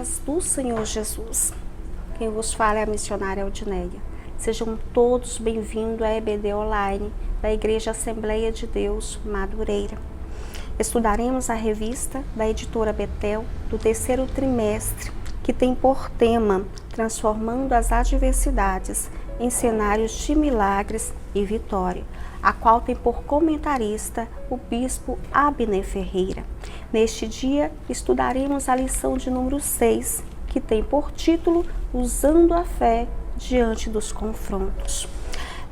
paz do Senhor Jesus. Quem vos fala é a missionária Aldineia. Sejam todos bem-vindos à EBD Online da Igreja Assembleia de Deus Madureira. Estudaremos a revista da editora Betel do terceiro trimestre, que tem por tema Transformando as Adversidades em Cenários de Milagres e Vitória, a qual tem por comentarista o bispo Abner Ferreira. Neste dia, estudaremos a lição de número 6, que tem por título Usando a Fé Diante dos Confrontos.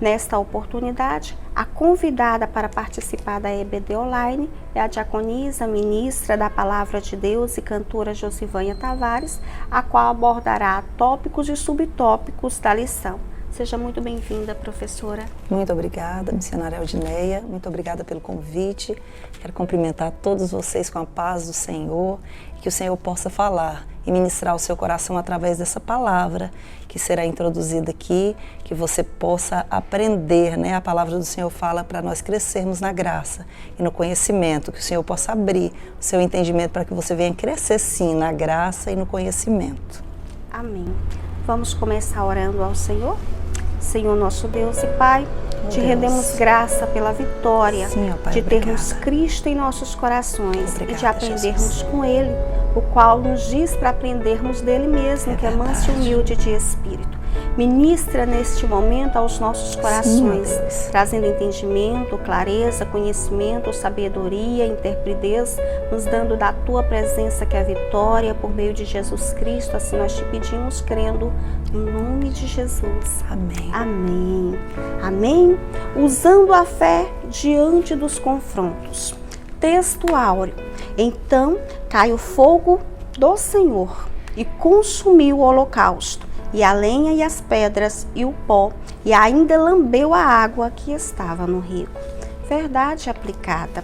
Nesta oportunidade, a convidada para participar da EBD Online é a diaconisa, ministra da Palavra de Deus e cantora Josivânia Tavares, a qual abordará tópicos e subtópicos da lição. Seja muito bem-vinda, professora. Muito obrigada, missionária Aldineia. Muito obrigada pelo convite. Quero cumprimentar todos vocês com a paz do Senhor, que o Senhor possa falar e ministrar o seu coração através dessa palavra que será introduzida aqui, que você possa aprender, né? A palavra do Senhor fala para nós crescermos na graça e no conhecimento, que o Senhor possa abrir o seu entendimento para que você venha crescer sim na graça e no conhecimento. Amém. Vamos começar orando ao Senhor? Senhor nosso Deus e Pai, te rendemos graça pela vitória de termos Cristo em nossos corações e de aprendermos com Ele, o qual nos diz para aprendermos dele mesmo, que é manso e humilde de espírito. Ministra neste momento aos nossos corações, trazendo entendimento, clareza, conhecimento, sabedoria, intrepidez, nos dando da Tua presença que é a vitória por meio de Jesus Cristo. Assim nós te pedimos, crendo no nome de Jesus. Amém. Amém. Amém. Usando a fé diante dos confrontos. Texto áureo. Então caiu o fogo do Senhor e consumiu o holocausto, e a lenha e as pedras e o pó, e ainda lambeu a água que estava no rio. Verdade aplicada.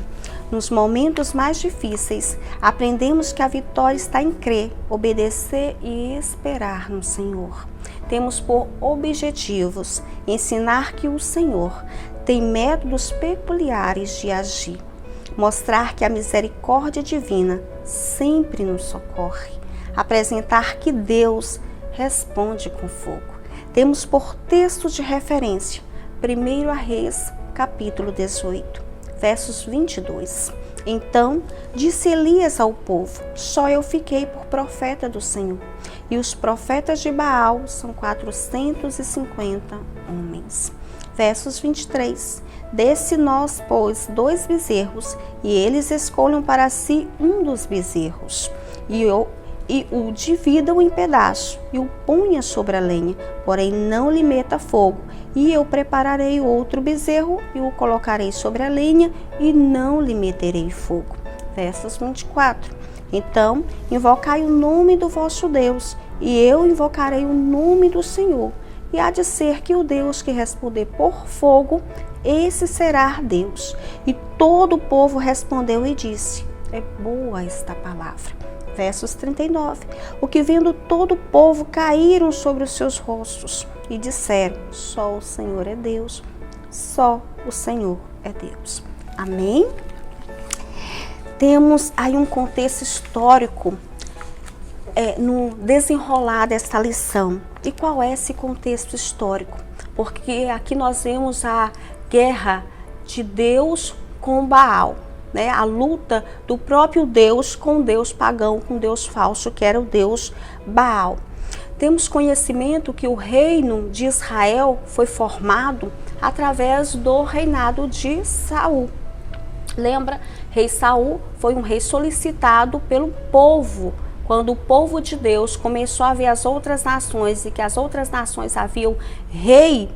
Nos momentos mais difíceis, aprendemos que a vitória está em crer, obedecer e esperar no Senhor. Temos por objetivos ensinar que o Senhor tem métodos peculiares de agir, mostrar que a misericórdia divina sempre nos socorre, apresentar que Deus responde com fogo. Temos por texto de referência 1 Reis, capítulo 18, versos 22. Então disse Elias ao povo: só eu fiquei por profeta do Senhor, e os profetas de Baal são 450 homens. Versos 23. Desse nós, pois, 2 bezerros, e eles escolham para si um dos bezerros, e o dividam em pedaços, e o ponha sobre a lenha, porém não lhe meta fogo. E eu prepararei outro bezerro, e o colocarei sobre a lenha, e não lhe meterei fogo. Versos 24. Então invocai o nome do vosso Deus, e eu invocarei o nome do Senhor. E há de ser que o Deus que responder por fogo, esse será Deus. E todo o povo respondeu e disse: é boa esta palavra. Versos 39. O que vendo todo o povo caíram sobre os seus rostos e disseram: só o Senhor é Deus, só o Senhor é Deus. Amém? Temos aí um contexto histórico no desenrolar desta lição. E qual é esse contexto histórico? Porque aqui nós vemos a guerra de Deus com Baal. A luta do próprio Deus com o Deus pagão, com o Deus falso, que era o Deus Baal. Temos conhecimento que o reino de Israel foi formado através do reinado de Saul. Lembra? Rei Saul foi um rei solicitado pelo povo. Quando o povo de Deus começou a ver as outras nações e que as outras nações haviam rei,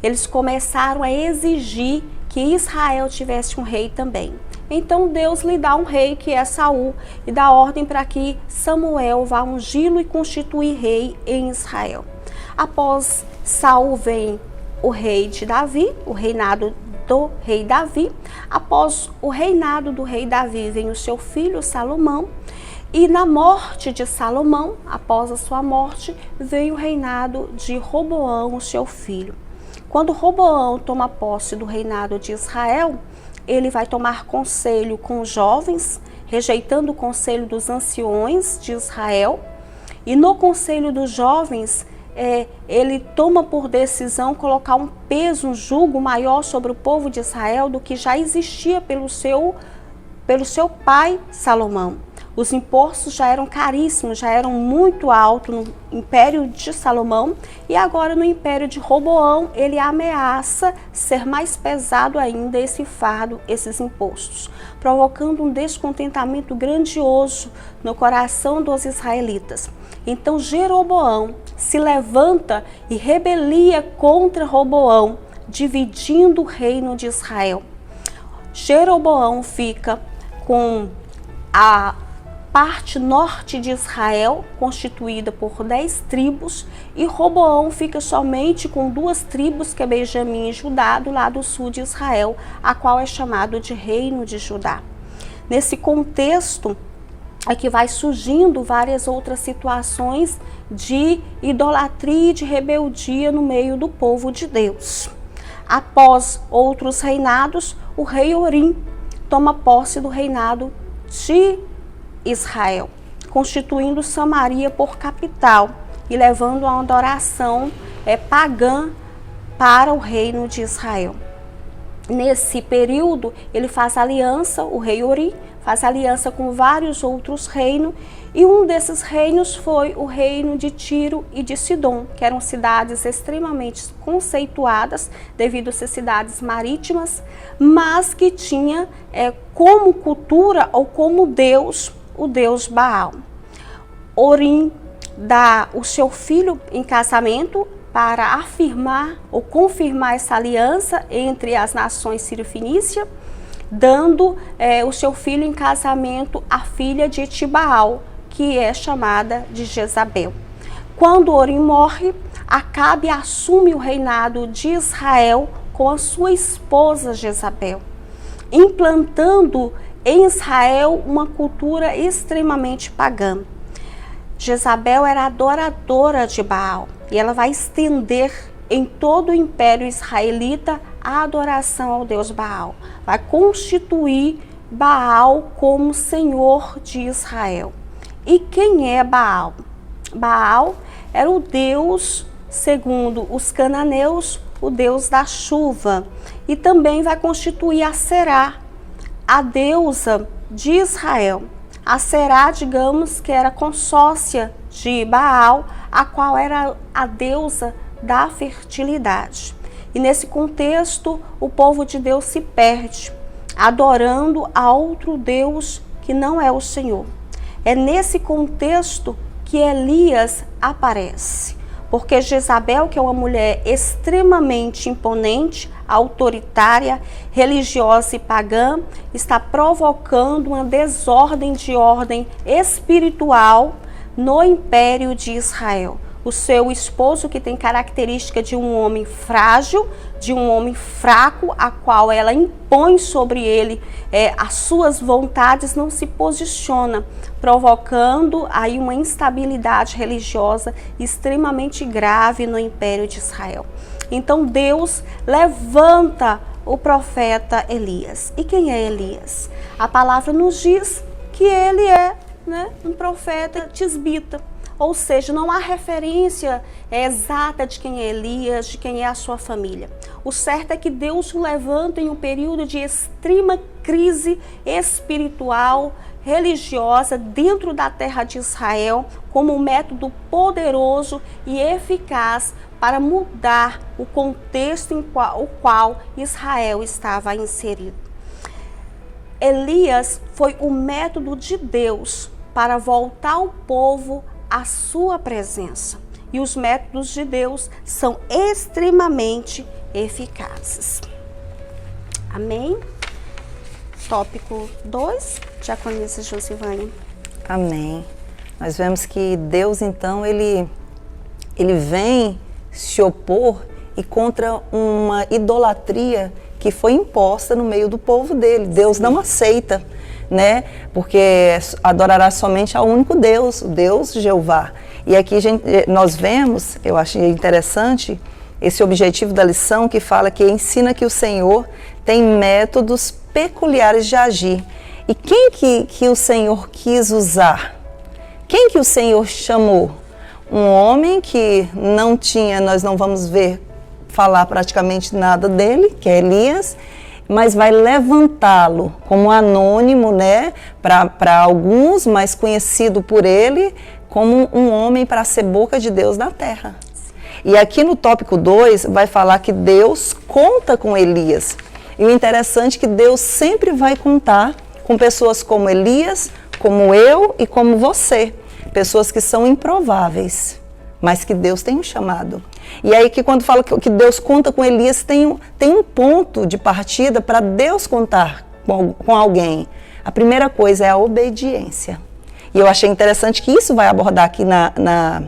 eles começaram a exigir que Israel tivesse um rei também. Então Deus lhe dá um rei, que é Saul, e dá ordem para que Samuel vá ungí-lo e constituir rei em Israel. Após Saul vem o rei de Davi, o reinado do rei Davi. Após o reinado do rei Davi vem o seu filho Salomão. E na morte de Salomão, após a sua morte, vem o reinado de Roboão, o seu filho. Quando Roboão toma posse do reinado de Israel, ele vai tomar conselho com os jovens, rejeitando o conselho dos anciões de Israel, E no Conselho dos Jovens, ele toma por decisão colocar um peso, um jugo maior sobre o povo de Israel do que já existia pelo seu pai Salomão. Os impostos já eram caríssimos, já eram muito altos no Império de Salomão, e agora no Império de Roboão ele ameaça ser mais pesado ainda esse fardo, esses impostos, provocando um descontentamento grandioso no coração dos israelitas. Então Jeroboão se levanta e rebelia contra Roboão, dividindo o reino de Israel. Jeroboão fica com a parte norte de Israel, constituída por 10 tribos, e Roboão fica somente com 2 tribos, que é Benjamim e Judá, do lado sul de Israel, a qual é chamado de Reino de Judá. Nesse contexto é que vai surgindo várias outras situações de idolatria e de rebeldia no meio do povo de Deus. Após outros reinados, o rei Orim toma posse do reinado de Israel, constituindo Samaria por capital e levando a adoração pagã para o reino de Israel. Nesse período, ele faz aliança, o rei Orim faz aliança com vários outros reinos, e um desses reinos foi o reino de Tiro e de Sidom, que eram cidades extremamente conceituadas, devido a ser cidades marítimas, mas que tinha como cultura ou como Deus, o Deus Baal. Orim dá o seu filho em casamento para afirmar ou confirmar essa aliança entre as nações sírio-fenícia, dando o seu filho em casamento à filha de Etibaal, que é chamada de Jezabel. Quando Orim morre, Acabe assume o reinado de Israel com a sua esposa Jezabel, implantando em Israel uma cultura extremamente pagã. Jezabel era adoradora de Baal e ela vai estender em todo o Império Israelita a adoração ao Deus Baal. Vai constituir Baal como Senhor de Israel. E quem é Baal? Baal era o Deus, segundo os cananeus, o Deus da chuva. E também vai constituir a Será, a deusa de Israel. A Será, digamos que era consórcia de Baal, a qual era a deusa da fertilidade. E nesse contexto, o povo de Deus se perde, adorando a outro Deus que não é o Senhor. É nesse contexto que Elias aparece, porque Jezabel, que é uma mulher extremamente imponente, autoritária, religiosa e pagã, está provocando uma desordem de ordem espiritual no Império de Israel. O seu esposo, que tem característica de um homem frágil, de um homem fraco, a qual ela impõe sobre ele as suas vontades, não se posiciona, provocando aí uma instabilidade religiosa extremamente grave no Império de Israel. Então Deus levanta o profeta Elias. E quem é Elias? A palavra nos diz que ele é um profeta tisbita. Ou seja, não há referência exata de quem é Elias, de quem é a sua família. O certo é que Deus o levanta em um período de extrema crise espiritual, religiosa, dentro da terra de Israel, como um método poderoso e eficaz para mudar o contexto em qual Israel estava inserido. Elias foi o método de Deus para voltar o povo à sua presença. E os métodos de Deus são extremamente eficazes. Amém? Tópico 2, Diaconisa Josivane. Amém. Nós vemos que Deus, então, ele vem se opor e contra uma idolatria que foi imposta no meio do povo dele. Deus não aceita, né? Porque adorará somente ao único Deus, o Deus Jeová. E aqui nós vemos, eu achei interessante, esse objetivo da lição que fala que ensina que o Senhor tem métodos peculiares de agir. E quem que o Senhor quis usar? Quem que o Senhor chamou? Um homem que não tinha, nós não vamos falar praticamente nada dele, que é Elias, mas vai levantá-lo como anônimo, né, para alguns, mas conhecido por ele como um homem para ser boca de Deus na terra. E aqui no tópico 2 vai falar que Deus conta com Elias. E o interessante é que Deus sempre vai contar com pessoas como Elias, como eu e como você. Pessoas que são improváveis, mas que Deus tem um chamado. E aí que quando fala que Deus conta com Elias, tem um ponto de partida para Deus contar com alguém. A primeira coisa é a obediência. E eu achei interessante que isso vai abordar aqui na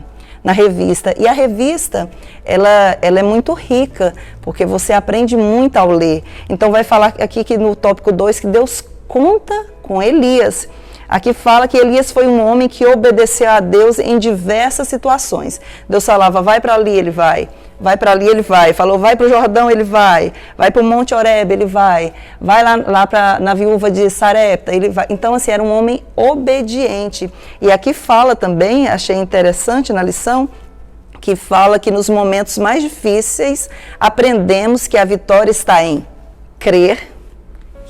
revista. E a revista, ela é muito rica, porque você aprende muito ao ler. Então vai falar aqui que no tópico 2 que Deus conta com Elias. Aqui fala que Elias foi um homem que obedeceu a Deus em diversas situações. Deus falava, vai para ali, ele vai. Vai para ali, ele vai. Falou, vai para o Jordão, ele vai. Vai para o Monte Horebe, ele vai. Vai lá na viúva de Sarepta, ele vai. Então, assim, era um homem obediente. E aqui fala também, achei interessante na lição, que fala que nos momentos mais difíceis aprendemos que a vitória está em crer,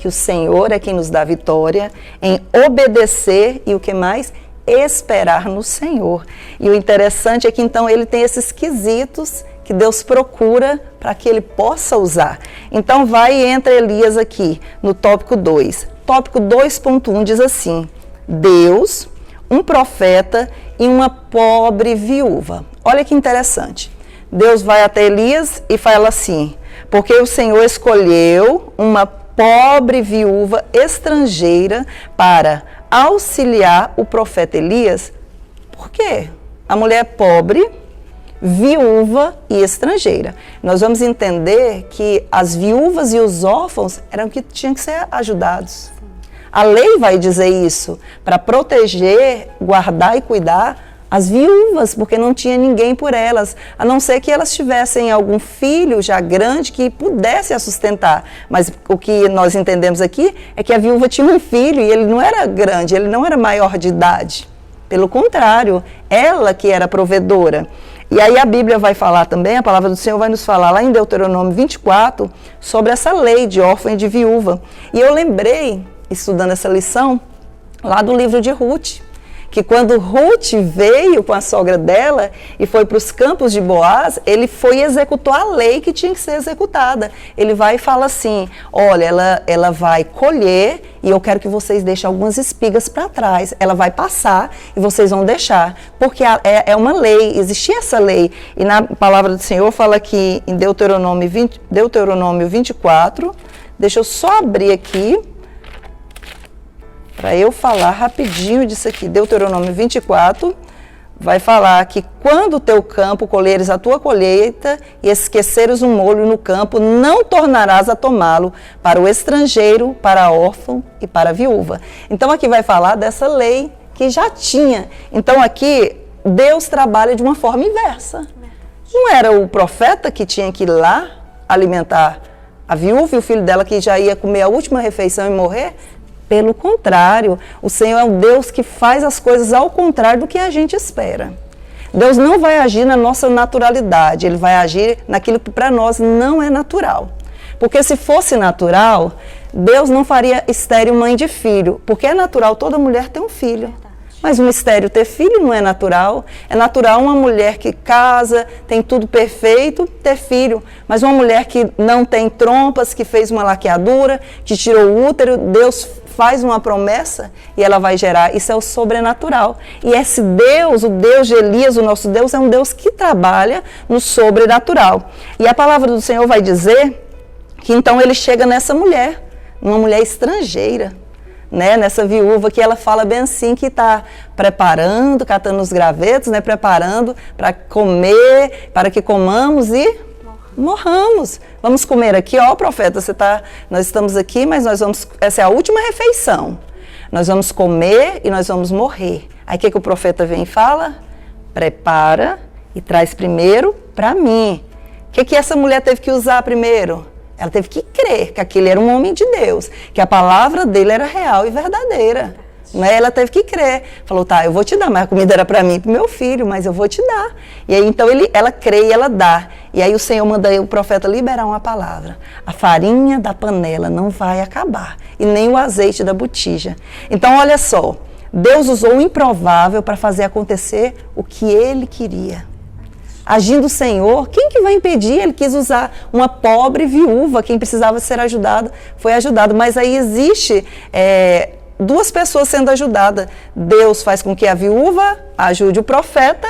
que o Senhor é quem nos dá vitória, em obedecer e o que mais? Esperar no Senhor. E o interessante é que então ele tem esses quesitos que Deus procura para que ele possa usar. Então vai e entra Elias aqui no tópico 2. Tópico 2.1 diz assim, Deus, um profeta e uma pobre viúva. Olha que interessante. Deus vai até Elias e fala assim, porque o Senhor escolheu uma pobre viúva estrangeira para auxiliar o profeta Elias. Por quê? A mulher é pobre, viúva e estrangeira. Nós vamos entender que as viúvas e os órfãos eram que tinham que ser ajudados. A lei vai dizer isso, para proteger, guardar e cuidar as viúvas, porque não tinha ninguém por elas, a não ser que elas tivessem algum filho já grande que pudesse a sustentar. Mas o que nós entendemos aqui é que a viúva tinha um filho e ele não era grande, ele não era maior de idade. Pelo contrário, ela que era provedora. E aí a Bíblia vai falar também, a palavra do Senhor vai nos falar lá em Deuteronômio 24, sobre essa lei de órfão e de viúva. E eu lembrei, estudando essa lição, lá do livro de Ruth, que quando Ruth veio com a sogra dela e foi para os campos de Boaz, ele foi e executou a lei que tinha que ser executada. Ele vai e fala assim, olha, ela vai colher e eu quero que vocês deixem algumas espigas para trás. Ela vai passar e vocês vão deixar, porque é uma lei, existia essa lei. E na palavra do Senhor fala aqui em Deuteronômio 24, deixa eu só abrir aqui, para eu falar rapidinho disso aqui, Deuteronômio 24, vai falar que quando o teu campo colheres a tua colheita e esqueceres um molho no campo, não tornarás a tomá-lo para o estrangeiro, para órfão e para a viúva. Então aqui vai falar dessa lei que já tinha. Então aqui Deus trabalha de uma forma inversa. Não era o profeta que tinha que ir lá alimentar a viúva e o filho dela que já ia comer a última refeição e morrer? Pelo contrário, o Senhor é um Deus que faz as coisas ao contrário do que a gente espera. Deus não vai agir na nossa naturalidade, Ele vai agir naquilo que para nós não é natural. Porque se fosse natural, Deus não faria estéril mãe de filho, porque é natural toda mulher ter um filho. Mas um estéril ter filho não é natural. É natural uma mulher que casa, tem tudo perfeito, ter filho. Mas uma mulher que não tem trompas, que fez uma laqueadura, que tirou o útero, Deus faz uma promessa e ela vai gerar. Isso é o sobrenatural. E esse Deus, o Deus de Elias, o nosso Deus, é um Deus que trabalha no sobrenatural. E a palavra do Senhor vai dizer que então ele chega nessa mulher, uma mulher estrangeira, né, nessa viúva, que ela fala bem assim, que está preparando, catando os gravetos, né, preparando para comer, para que comamos e morramos. Vamos comer aqui, ó, profeta, nós estamos aqui, mas essa é a última refeição. Nós vamos comer e nós vamos morrer. Aí o que o profeta vem e fala? Prepara e traz primeiro para mim. O que essa mulher teve que usar primeiro? Ela teve que crer que aquele era um homem de Deus, que a palavra dele era real e verdadeira. Né? Ela teve que crer. Falou, tá, eu vou te dar, mas a comida era para mim e para o meu filho, mas eu vou te dar. E aí, então, ela crê e ela dá. E aí o Senhor manda o profeta liberar uma palavra. A farinha da panela não vai acabar, e nem o azeite da botija. Então, olha só, Deus usou o improvável para fazer acontecer o que Ele queria. Agindo o Senhor, quem que vai impedir? Ele quis usar uma pobre viúva, quem precisava ser ajudado, foi ajudado. Mas aí existe duas pessoas sendo ajudadas. Deus faz com que a viúva ajude o profeta,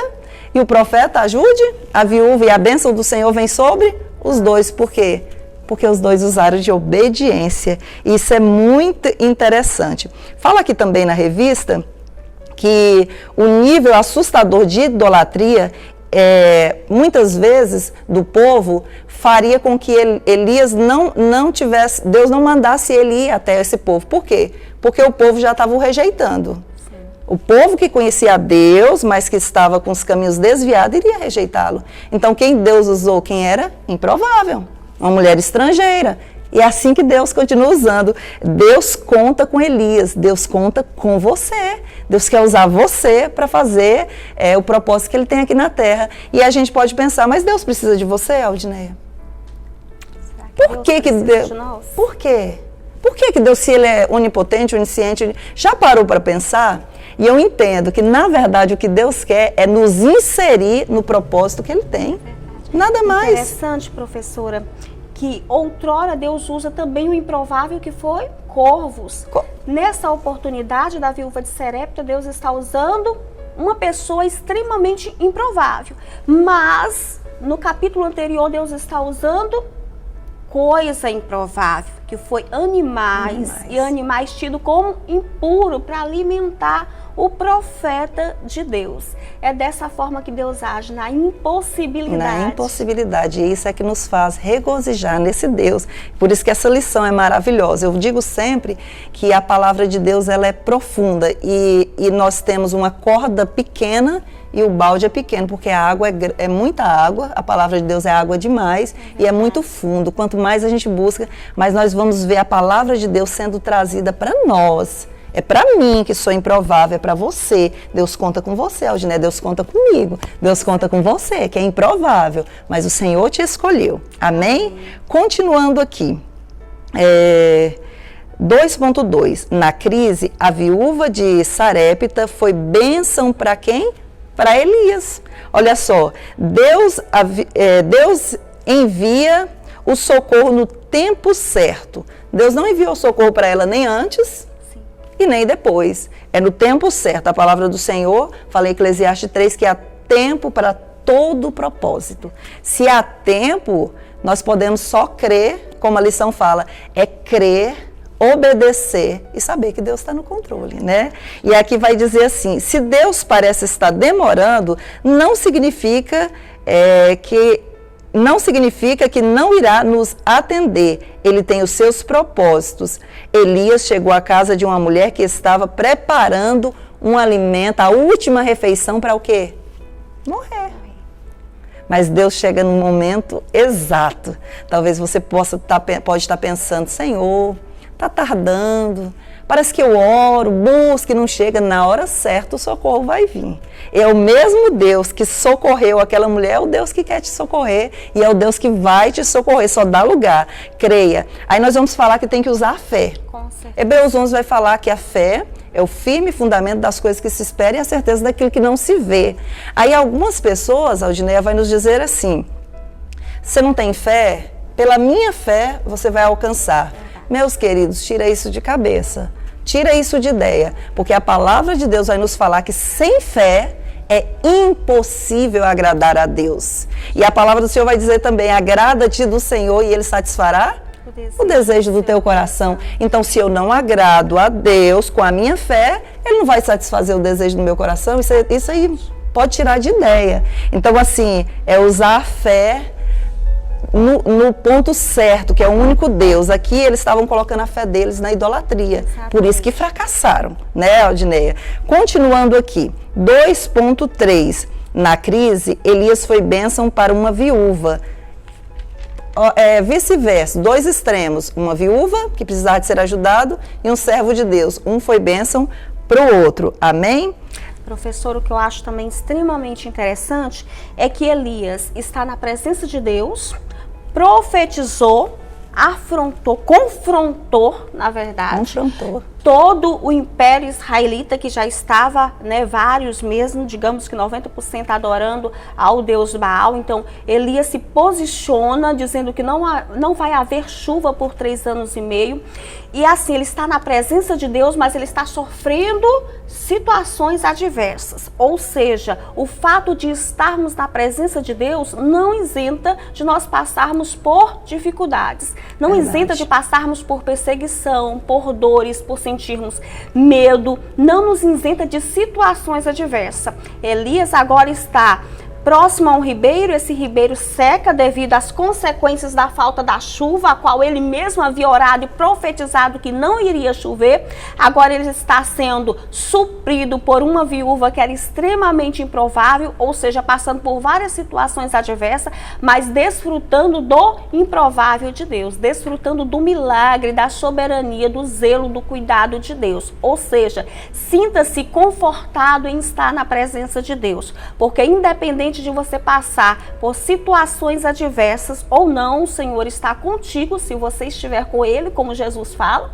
e o profeta ajude a viúva, e a bênção do Senhor vem sobre os dois. Por quê? Porque os dois usaram de obediência. E isso é muito interessante. Fala aqui também na revista que o nível assustador de idolatria, muitas vezes, do povo, faria com que Elias não tivesse, Deus não mandasse ele ir até esse povo. Por quê? Porque o povo já estava o rejeitando. Sim. O povo que conhecia a Deus, mas que estava com os caminhos desviados, iria rejeitá-lo. Então, quem Deus usou? Quem era? Improvável. Uma mulher estrangeira. E é assim que Deus continua usando. Deus conta com Elias, Deus conta com você. Deus quer usar você para fazer o propósito que Ele tem aqui na Terra. E a gente pode pensar, mas Deus precisa de você, Aldineia? Por que Deus? Por quê? Por que Deus, se Ele é onipotente, onisciente, já parou para pensar? E eu entendo que, na verdade, o que Deus quer é nos inserir no propósito que Ele tem. Nada mais. Interessante, professora, que outrora Deus usa também o improvável, que foi corvos. Nessa oportunidade da viúva de Sarepta, Deus está usando uma pessoa extremamente improvável. Mas, no capítulo anterior, Deus está usando coisa improvável, que foi animais. E animais tidos como impuro para alimentar o profeta de Deus. É dessa forma que Deus age, na impossibilidade. Na impossibilidade. E isso é que nos faz regozijar nesse Deus. Por isso que essa lição é maravilhosa. Eu digo sempre que a palavra de Deus, ela é profunda, e nós temos uma corda pequena e o balde é pequeno, porque a água é muita água, a palavra de Deus é água demais, e é muito fundo. Quanto mais a gente busca, mais nós vamos ver a palavra de Deus sendo trazida para nós. É para mim, que sou improvável, é para você. Deus conta com você, Aldiné, Deus conta comigo. Deus conta com você, que é improvável, mas o Senhor te escolheu. Amém? Continuando aqui. 2.2. Na crise, a viúva de Sarepta foi bênção para quem? Para Elias. Olha só, Deus envia o socorro no tempo certo. Deus não enviou socorro para ela nem antes e nem depois. É no tempo certo. A palavra do Senhor, fala em Eclesiastes 3, que há tempo para todo propósito. Se há tempo, nós podemos só crer, como a lição fala, é crer, obedecer e saber que Deus está no controle, né? E aqui vai dizer assim, se Deus parece estar demorando, não significa que não irá nos atender. Ele tem os seus propósitos. Elias chegou à casa de uma mulher que estava preparando um alimento, a última refeição para o quê? Morrer. Mas Deus chega no momento exato. Talvez você pode estar pensando, Senhor, está tardando, parece que eu oro, busco e não chega. Na hora certa o socorro vai vir. É o mesmo Deus que socorreu aquela mulher, é o Deus que quer te socorrer, e é o Deus que vai te socorrer, só dá lugar, creia. Aí nós vamos falar que tem que usar a fé. Hebreus 11 vai falar que a fé é o firme fundamento das coisas que se esperam e a certeza daquilo que não se vê. Aí algumas pessoas, Aldineia, vai nos dizer assim, você não tem fé? Pela minha fé você vai alcançar. Meus queridos, tira isso de cabeça, tira isso de ideia, porque a palavra de Deus vai nos falar que sem fé é impossível agradar a Deus. E a palavra do Senhor vai dizer também, agrada-te do Senhor e Ele satisfará o desejo do teu coração. Então, se eu não agrado a Deus com a minha fé, Ele não vai satisfazer o desejo do meu coração. Isso aí pode tirar de ideia. Então, assim, é usar a fé no ponto certo, que é o único Deus. Aqui eles estavam colocando a fé deles na idolatria. Exatamente. Por isso que fracassaram, né, Aldineia? Continuando aqui, 2.3. Na crise, Elias foi bênção para uma viúva. Vice-versa, dois extremos. Uma viúva que precisava de ser ajudado e um servo de Deus. Um foi bênção para o outro. Amém? Professor, o que eu acho também extremamente interessante é que Elias está na presença de Deus, profetizou, confrontou, na verdade, todo o império israelita que já estava, vários mesmo, digamos que 90% adorando ao Deus Baal. Então, Elias se posiciona dizendo que não vai haver chuva por 3 anos e meio. E assim, ele está na presença de Deus, mas ele está sofrendo situações adversas. Ou seja, o fato de estarmos na presença de Deus não isenta de nós passarmos por dificuldades. Não isenta de passarmos por perseguição, por dores, por sentirmos medo. Não nos isenta de situações adversas. Elias agora está próximo a um ribeiro, esse ribeiro seca devido às consequências da falta da chuva, a qual ele mesmo havia orado e profetizado que não iria chover. Agora ele está sendo suprido por uma viúva que era extremamente improvável, ou seja, passando por várias situações adversas, mas desfrutando do improvável de Deus, desfrutando do milagre, da soberania, do zelo, do cuidado de Deus. Ou seja, sinta-se confortado em estar na presença de Deus, porque independente de você passar por situações adversas ou não, o Senhor está contigo se você estiver com Ele, como Jesus fala,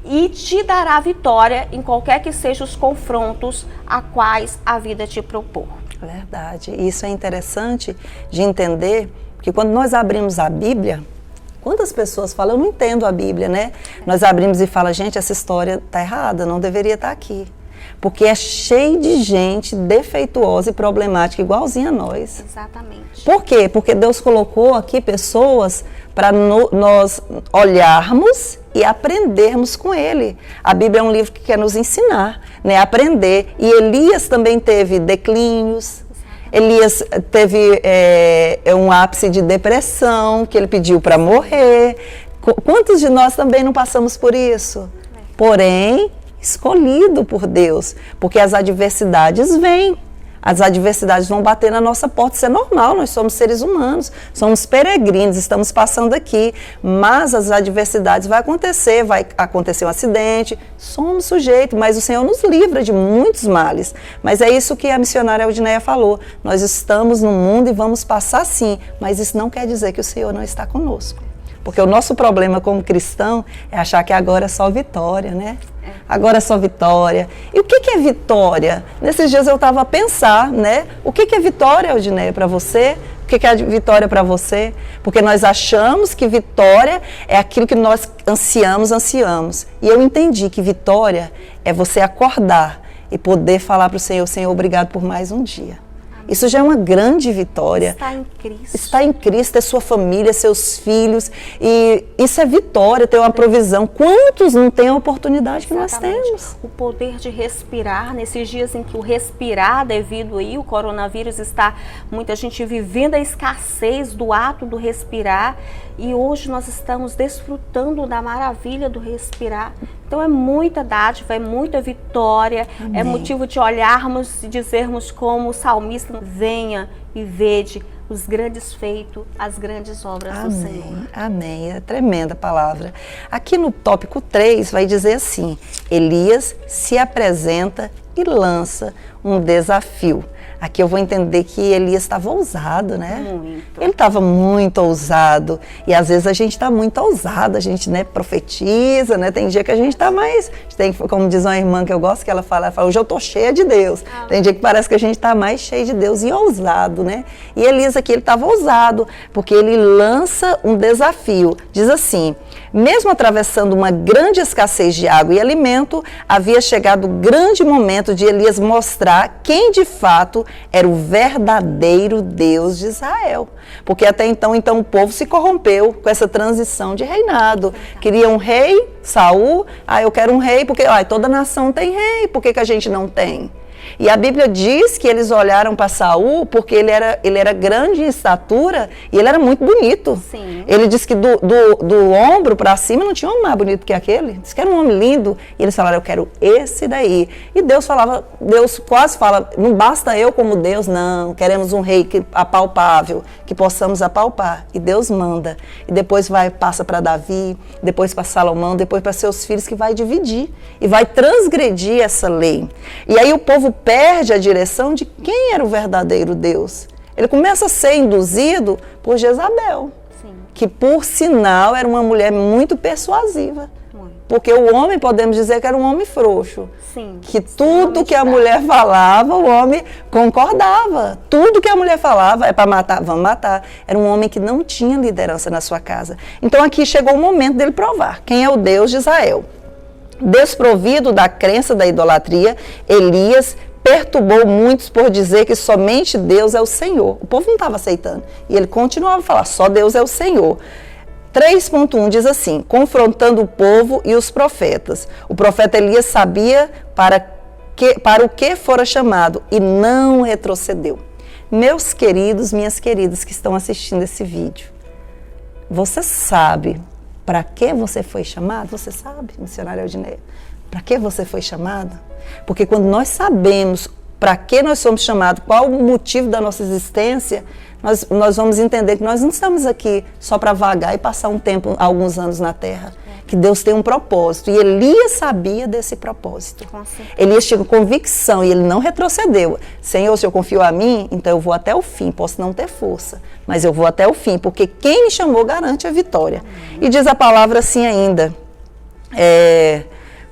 e te dará vitória em qualquer que sejam os confrontos a quais a vida te propor. Verdade. Isso é interessante de entender, porque quando nós abrimos a Bíblia, quantas pessoas falam, eu não entendo a Bíblia, Nós abrimos e fala, gente, essa história está errada, não deveria estar aqui. Porque é cheio de gente defeituosa e problemática, igualzinha a nós. Exatamente. Por quê? Porque Deus colocou aqui pessoas para nós olharmos e aprendermos com Ele. A Bíblia é um livro que quer nos ensinar, aprender. E Elias também teve declínios. Elias teve um ápice de depressão, que ele pediu para morrer. Quantos de nós também não passamos por isso? Porém, escolhido por Deus, porque as adversidades vêm, as adversidades vão bater na nossa porta, isso é normal, nós somos seres humanos, somos peregrinos, estamos passando aqui, mas as adversidades vai acontecer um acidente, somos sujeitos, mas o Senhor nos livra de muitos males, mas é isso que a missionária Eldineia falou, nós estamos no mundo e vamos passar sim, mas isso não quer dizer que o Senhor não está conosco. Porque o nosso problema como cristão é achar que agora é só vitória, Agora é só vitória. E o que é vitória? Nesses dias eu estava a pensar, O que é vitória, Eldineia, para você? O que é vitória para você? Porque nós achamos que vitória é aquilo que nós ansiamos. E eu entendi que vitória é você acordar e poder falar para o Senhor, Senhor, obrigado por mais um dia. Isso já é uma grande vitória. Está em Cristo. Está em Cristo, é sua família, seus filhos. E isso é vitória, ter uma provisão. Quantos não têm a oportunidade que nós temos? O poder de respirar, nesses dias em que o respirar, devido aí, o coronavírus está, muita gente vivendo a escassez do ato do respirar. E hoje nós estamos desfrutando da maravilha do respirar. Então é muita dádiva, é muita vitória, Amém. É motivo de olharmos e dizermos como o salmista, venha e vede os grandes feitos, as grandes obras do Senhor. Amém, é tremenda palavra. Aqui no tópico 3 vai dizer assim, Elias se apresenta e lança um desafio. Aqui eu vou entender que Elias estava ousado, Muito. Ele estava muito ousado. E às vezes a gente está muito ousado, a gente profetiza, Tem dia que a gente está mais... como diz uma irmã que eu gosto, que ela fala, hoje eu estou cheia de Deus. Tem dia que parece que a gente está mais cheio de Deus e ousado, E Elias aqui, ele estava ousado, porque ele lança um desafio. Diz assim, mesmo atravessando uma grande escassez de água e alimento, havia chegado o grande momento de Elias mostrar quem de fato era o verdadeiro Deus de Israel. Porque até então o povo se corrompeu com essa transição de reinado. Queria um rei, Saul, eu quero um rei, porque toda nação tem rei, por que a gente não tem? E a Bíblia diz que eles olharam para Saul porque ele era grande em estatura e ele era muito bonito. Sim. Ele disse que do ombro para cima não tinha um mais bonito que aquele. Diz que era um homem lindo. E eles falaram, eu quero esse daí. E Deus quase fala, não basta eu como Deus, não. Queremos um rei apalpável, que possamos apalpar. E Deus manda. E depois passa para Davi, depois para Salomão, depois para seus filhos, que vai dividir. E vai transgredir essa lei. E aí o povo perde a direção de quem era o verdadeiro Deus. Ele começa a ser induzido por Jezabel, sim, que por sinal era uma mulher muito persuasiva. Porque o homem, podemos dizer que era um homem frouxo. Sim, que tudo que a mulher falava, o homem concordava. Tudo que a mulher falava, é para matar, vamos matar. Era um homem que não tinha liderança na sua casa. Então aqui chegou o momento dele provar quem é o Deus de Israel. Desprovido da crença da idolatria, Elias perturbou muitos por dizer que somente Deus é o Senhor. O povo não estava aceitando. E ele continuava a falar, só Deus é o Senhor. 3.1 diz assim, confrontando o povo e os profetas. O profeta Elias sabia para o que fora chamado e não retrocedeu. Meus queridos, minhas queridas que estão assistindo esse vídeo, você sabe para que você foi chamado? Você sabe, missionária Aldineia? Para que você foi chamado? Porque quando nós sabemos para que nós somos chamados, qual o motivo da nossa existência, nós vamos entender que nós não estamos aqui só para vagar e passar um tempo, alguns anos na terra. Que Deus tem um propósito. E Elias sabia desse propósito. Elias tinha convicção e ele não retrocedeu. Senhor, se eu confio a mim, então eu vou até o fim. Posso não ter força, mas eu vou até o fim, porque quem me chamou garante a vitória. E diz a palavra assim ainda,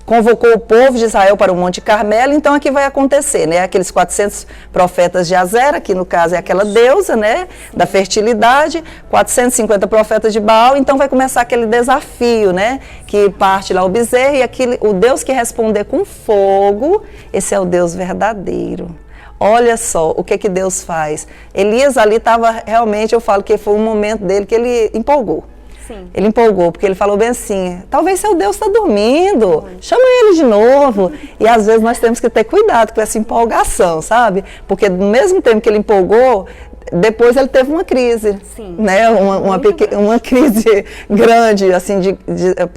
convocou o povo de Israel para o Monte Carmelo, então aqui vai acontecer, né? Aqueles 400 profetas de Azera, que no caso é aquela deusa, né? Da fertilidade, 450 profetas de Baal, então vai começar aquele desafio, né? Que parte lá o bezerro e o Deus que responder com fogo, esse é o Deus verdadeiro. Olha só o que Deus faz. Elias ali estava realmente, eu falo que foi um momento dele que ele empolgou. Sim. Ele empolgou, porque ele falou bem assim, talvez seu Deus está dormindo, chama ele de novo. E às vezes nós temos que ter cuidado com essa empolgação, sabe? Porque no mesmo tempo que ele empolgou, depois ele teve uma crise, sim, né? Uma crise grande, assim,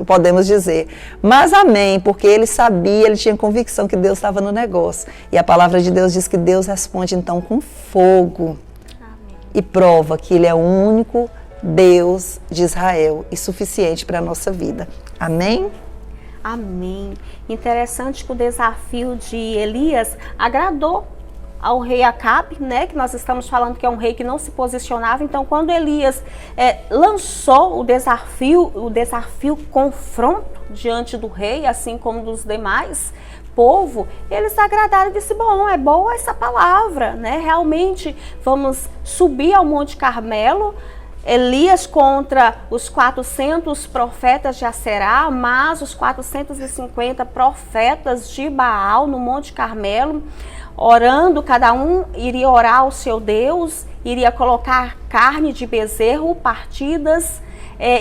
podemos dizer. Mas amém, porque ele sabia, ele tinha convicção que Deus estava no negócio. E a palavra de Deus diz que Deus responde então com fogo. Amém. E prova que ele é o único Deus de Israel e suficiente para a nossa vida. Amém? Amém. Interessante que o desafio de Elias agradou ao rei Acabe, né? Que nós estamos falando que é um rei que não se posicionava. Então, quando Elias lançou o desafio confronto diante do rei, assim como dos demais povo, eles agradaram e disse, bom, é boa essa palavra, né? Realmente vamos subir ao Monte Carmelo, Elias contra os 400 profetas de Aserá, mas os 450 profetas de Baal no Monte Carmelo, orando, cada um iria orar ao seu Deus, iria colocar carne de bezerro, partidas,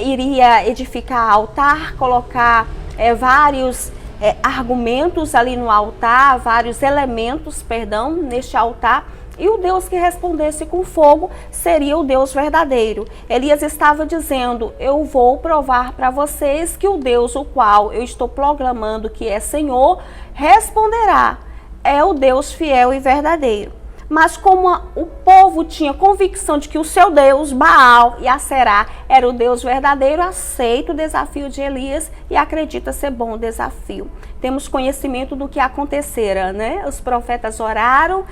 iria edificar altar, colocar vários argumentos ali no altar, vários elementos, perdão, neste altar. E o Deus que respondesse com fogo seria o Deus verdadeiro. Elias estava dizendo, eu vou provar para vocês que o Deus o qual eu estou proclamando que é Senhor, responderá. É o Deus fiel e verdadeiro. Mas como o povo tinha convicção de que o seu Deus, Baal e Aserá, era o Deus verdadeiro, aceita o desafio de Elias e acredita ser bom o desafio. Temos conhecimento do que acontecera, né? Os profetas oraram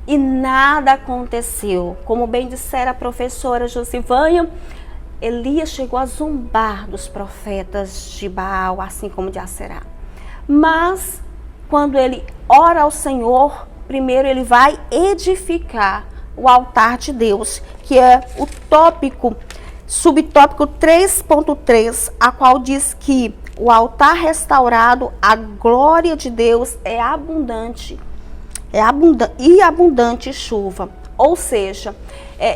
e nada aconteceu. Como bem dissera a professora Josivânia, Elias chegou a zombar dos profetas de Baal, assim como de Aserá. Mas, quando ele ora ao Senhor, primeiro ele vai edificar o altar de Deus, que é o subtópico 3.3, a qual diz que o altar restaurado, a glória de Deus é abundante. E abundante chuva. Ou seja,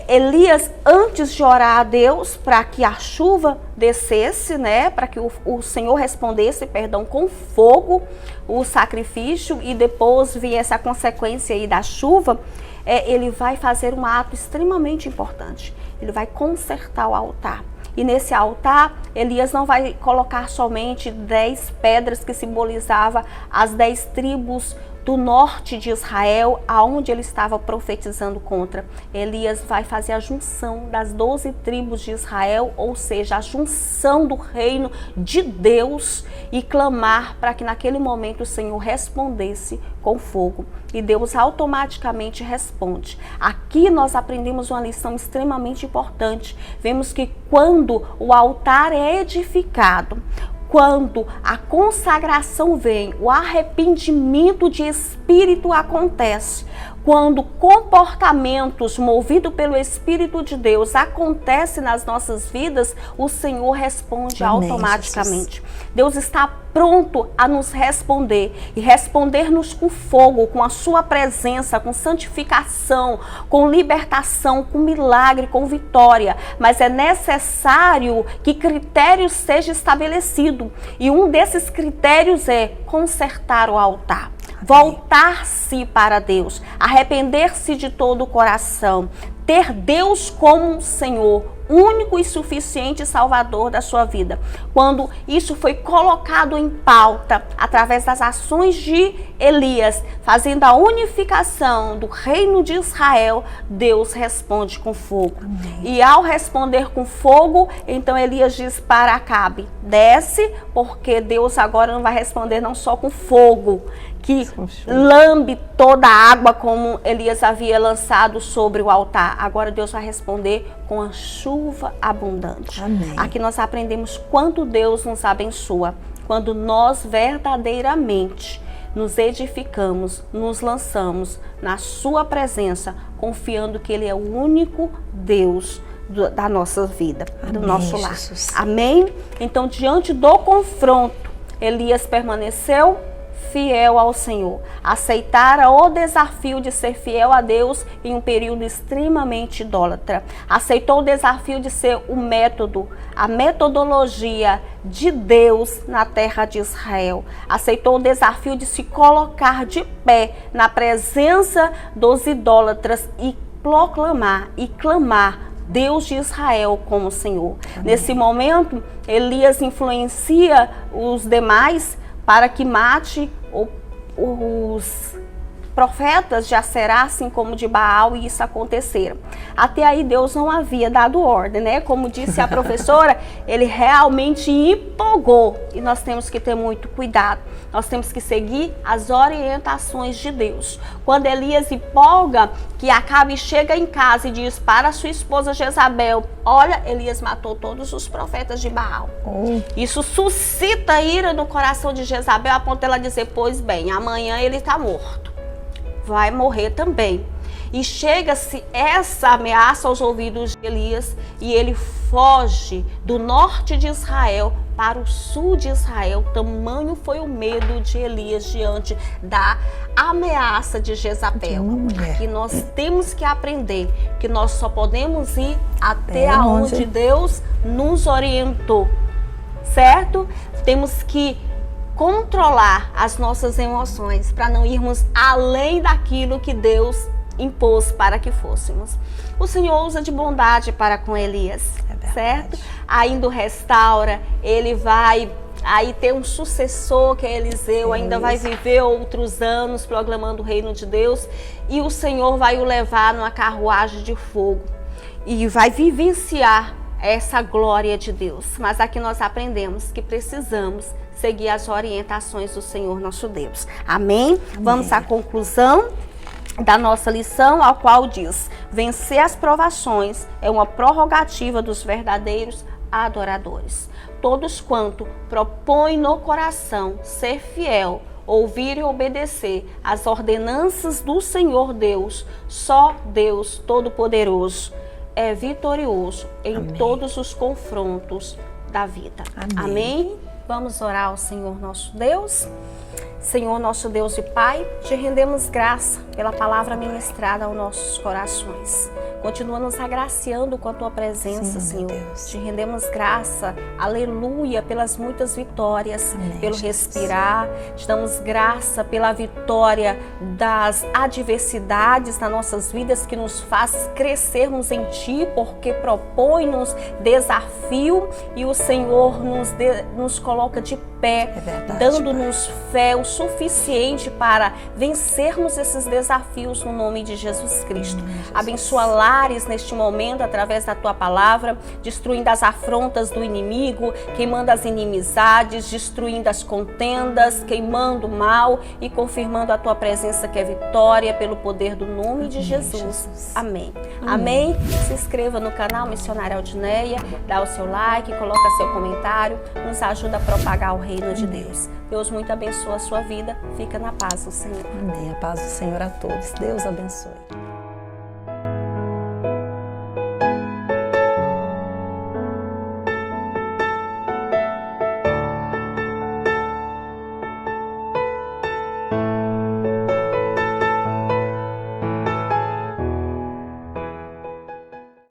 Elias, antes de orar a Deus para que a chuva descesse, né, para que o Senhor respondesse, com fogo o sacrifício e depois viesse a consequência aí da chuva, ele vai fazer um ato extremamente importante. Ele vai consertar o altar. E nesse altar, Elias não vai colocar somente 10 pedras que simbolizavam as 10 tribos do norte de Israel, aonde ele estava profetizando contra. Elias vai fazer a junção das 12 tribos de Israel, ou seja, a junção do reino de Deus, e clamar para que naquele momento o Senhor respondesse com fogo. E Deus automaticamente responde. Aqui nós aprendemos uma lição extremamente importante. Vemos que quando o altar é edificado, quando a consagração vem, o arrependimento de espírito acontece, quando comportamentos movidos pelo Espírito de Deus acontecem nas nossas vidas, o Senhor responde automaticamente. Jesus. Deus está pronto a nos responder e responder-nos com fogo, com a sua presença, com santificação, com libertação, com milagre, com vitória. Mas é necessário que critérios sejam estabelecidos, e um desses critérios é consertar o altar. Voltar-se para Deus, arrepender-se de todo o coração, ter Deus como Senhor, único e suficiente Salvador da sua vida. Quando isso foi colocado em pauta através das ações de Elias, fazendo a unificação do reino de Israel, Deus responde com fogo. Amém. E ao responder com fogo, então Elias diz para Acabe: desce, porque Deus agora não vai responder não só com fogo, que lambe toda a água como Elias havia lançado sobre o altar. Agora Deus vai responder com a chuva abundante. Amém. Aqui nós aprendemos quanto Deus nos abençoa quando nós verdadeiramente nos edificamos, nos lançamos na sua presença, confiando que Ele é o único Deus da nossa vida, do nosso lar. Jesus. Amém? Então, diante do confronto, Elias permaneceu fiel ao Senhor, aceitara o desafio de ser fiel a Deus em um período extremamente idólatra, aceitou o desafio de ser o método, a metodologia de Deus na terra de Israel, aceitou o desafio de se colocar de pé na presença dos idólatras e proclamar e clamar Deus de Israel como Senhor. Amém. Nesse momento, Elias influencia os demais para que mate os profetas de Aserá, assim como de Baal, e isso acontecera. Até aí Deus não havia dado ordem, né? Como disse a professora, ele realmente empolgou, e nós temos que ter muito cuidado. Nós temos que seguir as orientações de Deus. Quando Elias empolga, que Acabe chega em casa e diz para sua esposa Jezabel: olha, Elias matou todos os profetas de Baal. Isso suscita ira no coração de Jezabel, a ponto de ela dizer: pois bem, amanhã ele está morto, vai morrer também. E chega-se essa ameaça aos ouvidos de Elias, e ele foge do norte de Israel para o sul de Israel. Tamanho foi o medo de Elias diante da ameaça de Jezabel. Aqui nós temos que aprender que nós só podemos ir até onde Deus nos orientou, certo? Temos que controlar as nossas emoções para não irmos além daquilo que Deus impôs para que fôssemos. O Senhor usa de bondade para com Elias, certo? Ainda o restaura, ele vai aí ter um sucessor que é Eliseu, ainda vai viver outros anos proclamando o reino de Deus, e o Senhor vai o levar numa carruagem de fogo e vai vivenciar essa glória de Deus. Mas aqui nós aprendemos que precisamos seguir as orientações do Senhor nosso Deus. Amém? Vamos à conclusão da nossa lição, ao qual diz: vencer as provações é uma prerrogativa dos verdadeiros adoradores. Todos quanto propõem no coração ser fiel, ouvir e obedecer às ordenanças do Senhor Deus, só Deus Todo-Poderoso é vitorioso em todos os confrontos da vida. Amém? Vamos orar ao Senhor nosso Deus. Senhor nosso Deus e Pai, te rendemos graça pela palavra ministrada aos nossos corações. Continua nos agraciando com a Tua presença, Sim, meu Senhor. Deus. Te rendemos graça, aleluia, pelas muitas vitórias, Amém, pelo Jesus. respirar. Te damos graça pela vitória das adversidades nas nossas vidas, que nos faz crescermos em Ti, porque propõe-nos desafio e o Senhor nos coloca de pé, É verdade, dando-nos fé o suficiente para vencermos esses desafios no nome de Jesus Cristo. Abençoa lares neste momento através da Tua palavra, destruindo as afrontas do inimigo, queimando as inimizades, destruindo as contendas, queimando o mal e confirmando a Tua presença, que é vitória, pelo poder do nome de Jesus. Amém. Amém. Se inscreva no canal Missionária Aldineia, dá o seu like, coloca seu comentário, nos ajuda a propagar o reino de Deus. Deus muito abençoa a sua vida. Fica na paz do Senhor. Amém. A paz do Senhor a todos. Deus abençoe.